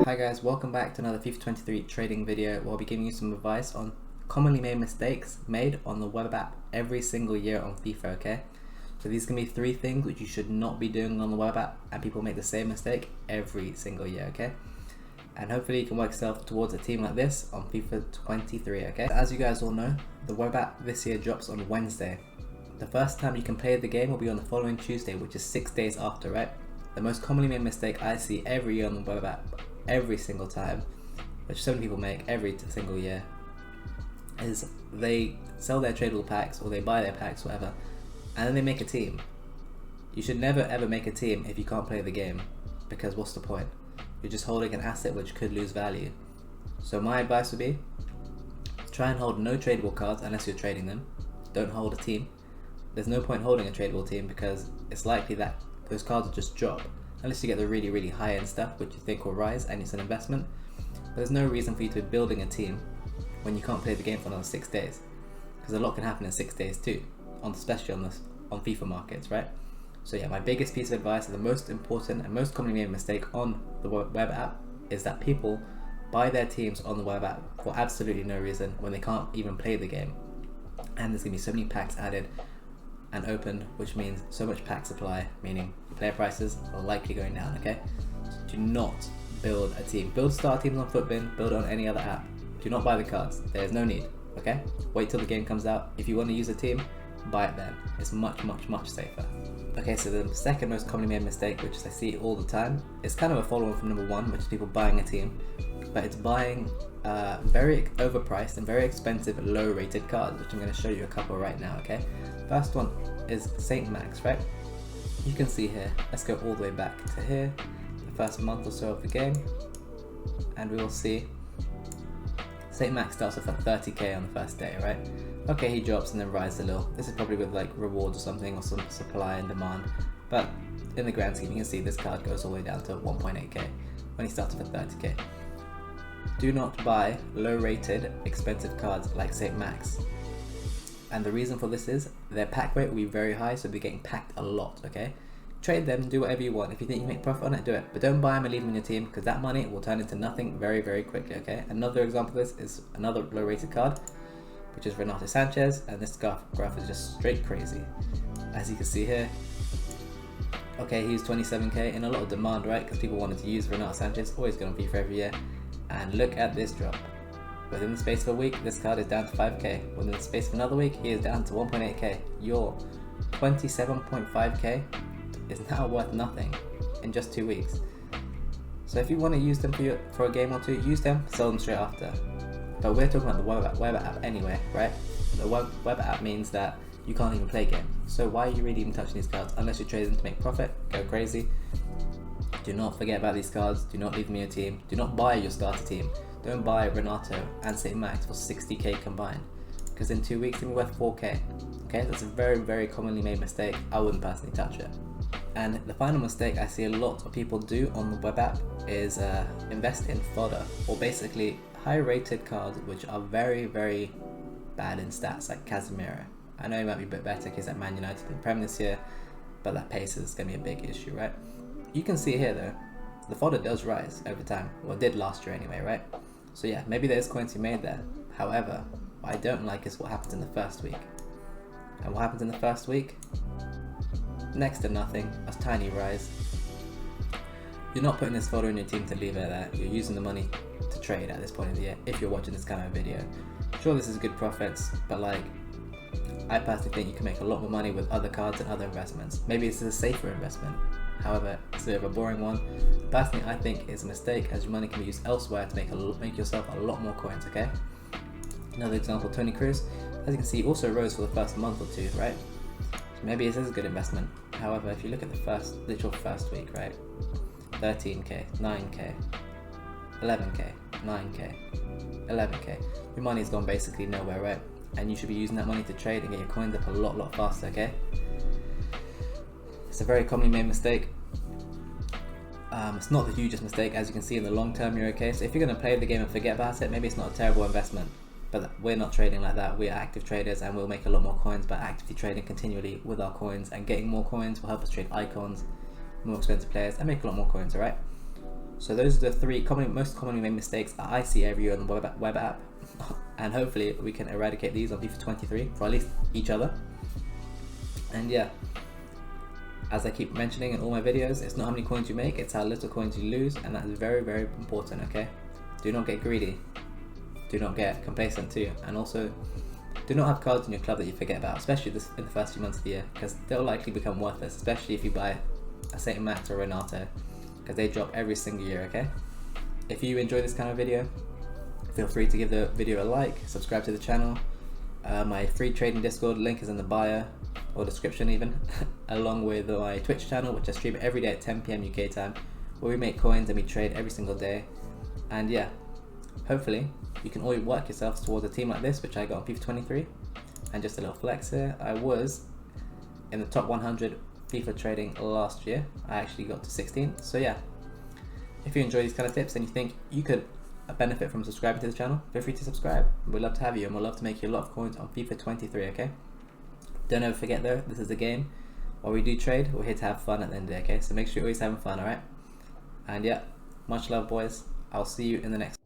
Hi guys, welcome back to another FIFA 23 trading video where I'll be giving you some advice on commonly made mistakes made on the web app every single year on FIFA, okay? So these can be 3 things which you should not be doing on the web app, and people make the same mistake every single year, okay? And hopefully you can work yourself towards a team like this on FIFA 23, okay? As you guys all know, the web app this year drops on Wednesday. The first time you can play the game will be on the following Tuesday, which is 6 days after, right? The most commonly made mistake I see every year on the web app, every single time, which some people make every single year, is they sell their tradable packs or they buy their packs, whatever, and then they make a team. You should never ever make a team if you can't play the game, because what's the point? You're just holding an asset which could lose value. So my advice would be, try and hold no tradable cards unless you're trading them. Don't hold a team. There's no point holding a tradable team because it's likely that those cards will just drop, unless you get the really high end stuff which you think will rise and it's an investment. But there's no reason for you to be building a team when you can't play the game for another 6 days, because a lot can happen in 6 days too, especially on FIFA markets, right? So yeah, my biggest piece of advice, and the most important and most commonly made mistake on the web app, is that people buy their teams on the web app for absolutely no reason when they can't even play the game. And there's gonna be so many packs added and opened, which means so much pack supply, meaning player prices are likely going down, okay? So do not build a team. Build star teams on Footbin, build on any other app. Do not buy the cards, there's no need, okay? Wait till the game comes out. If you want to use a team, buy it then. It's much safer. Okay, so the second most commonly made mistake, which I see all the time, is kind of a follow-on from number 1, which is people buying a team, but it's buying very overpriced and very expensive low-rated cards, which I'm going to show you a couple right now, okay? First one is St. Max, right? You can see here, let's go all the way back to here, the first month or so of the game, and we will see St. Max starts off at 30k on the first day, right? Okay, he drops and then rises a little. This is probably with like rewards or something, or some supply and demand, but in the grand scheme you can see this card goes all the way down to 1.8k when he starts off at 30k. Do not buy low-rated, expensive cards like St. Max. And the reason for this is their pack rate will be very high, so they'll be getting packed a lot, okay? Trade them, do whatever you want. If you think you make profit on it, do it. But don't buy them and leave them in your team, because that money will turn into nothing very quickly, okay? Another example of this is another low-rated card, which is Renato Sanchez, and this graph is just straight crazy. As you can see here, okay, he's 27k, in a lot of demand, right? Because people wanted to use Renato Sanchez, always going to be for every year. And look at this drop. Within the space of a week, this card is down to 5k. Within the space of another week, he is down to 1.8k. Your 27.5k is now worth nothing in just 2 weeks. So if you want to use them for a game or two, use them, sell them straight after. But we're talking about the web app anyway, right? The web app means that you can't even play games. So why are you really even touching these cards? Unless you trade them to make profit, go crazy. Do not forget about these cards. Do not leave them in your team. Do not buy your starter team. Don't buy Renato and St. Max for 60k combined, because in 2 weeks it'll be worth 4k. Okay, that's a very commonly made mistake. I wouldn't personally touch it. And the final mistake I see a lot of people do on the web app is invest in Fodder, or basically high-rated cards which are very bad in stats, like Casemiro. I know he might be a bit better because he's at Man United in Prem this year, but that pace is going to be a big issue, right? You can see here though, the fodder does rise over time, or did last year anyway, right? So yeah, maybe there's coins you made there. However, what I don't like is what happens in the first week. And what happens in the first week? Next to nothing, a tiny rise. You're not putting this fodder in your team to leave it there. You're using the money to trade at this point of the year, if you're watching this kind of video. Sure, this is good profits, but like, I personally think you can make a lot more money with other cards and other investments. Maybe this is a safer investment. However, it's a bit of a boring one. Personally, I think it's a mistake, as your money can be used elsewhere to make yourself a lot more coins, okay? Another example, Tony Cruz, as you can see, also rose for the first month or two, right? So maybe this is a good investment. However, if you look at the literal first week, right? 13k, 9k, 11k, 9k, 11k. Your money's gone basically nowhere, right? And you should be using that money to trade and get your coins up a lot faster, okay? It's a very commonly made mistake. It's not the hugest mistake, as you can see. In the long term you're okay. So if you're going to play the game and forget about it, maybe it's not a terrible investment. But we're not trading like that. We're active traders, and we'll make a lot more coins by actively trading continually with our coins, and getting more coins will help us trade icons, more expensive players, and make a lot more coins, alright? So those are the three most commonly made mistakes that I see every year on the web app. And hopefully we can eradicate these on FIFA 23 for at least each other. And yeah, as I keep mentioning in all my videos, it's not how many coins you make, it's how little coins you lose, and that is very, very important, okay? Do not get greedy. Do not get complacent too. And also, do not have cards in your club that you forget about, especially in the first few months of the year, because they'll likely become worthless, especially if you buy a St. Max or Renato, because they drop every single year, okay? If you enjoy this kind of video, feel free to give the video a like, subscribe to the channel. My free trading Discord link is in the bio, or description even, along with my Twitch channel, which I stream every day at 10 PM UK time, where we make coins and we trade every single day. And yeah, hopefully you can all work yourselves towards a team like this, which I got on FIFA 23. And just a little flex here, I was in the top 100 FIFA trading last year. I actually got to 16. So yeah, if you enjoy these kind of tips and you think you could benefit from subscribing to the channel, feel free to subscribe. We'd love to have you, and we'd love to make you a lot of coins on FIFA 23, okay? Don't ever forget though, this is a game. While we do trade, we're here to have fun at the end of the day, okay? So make sure you're always having fun, alright? And yeah, much love boys. I'll see you in the next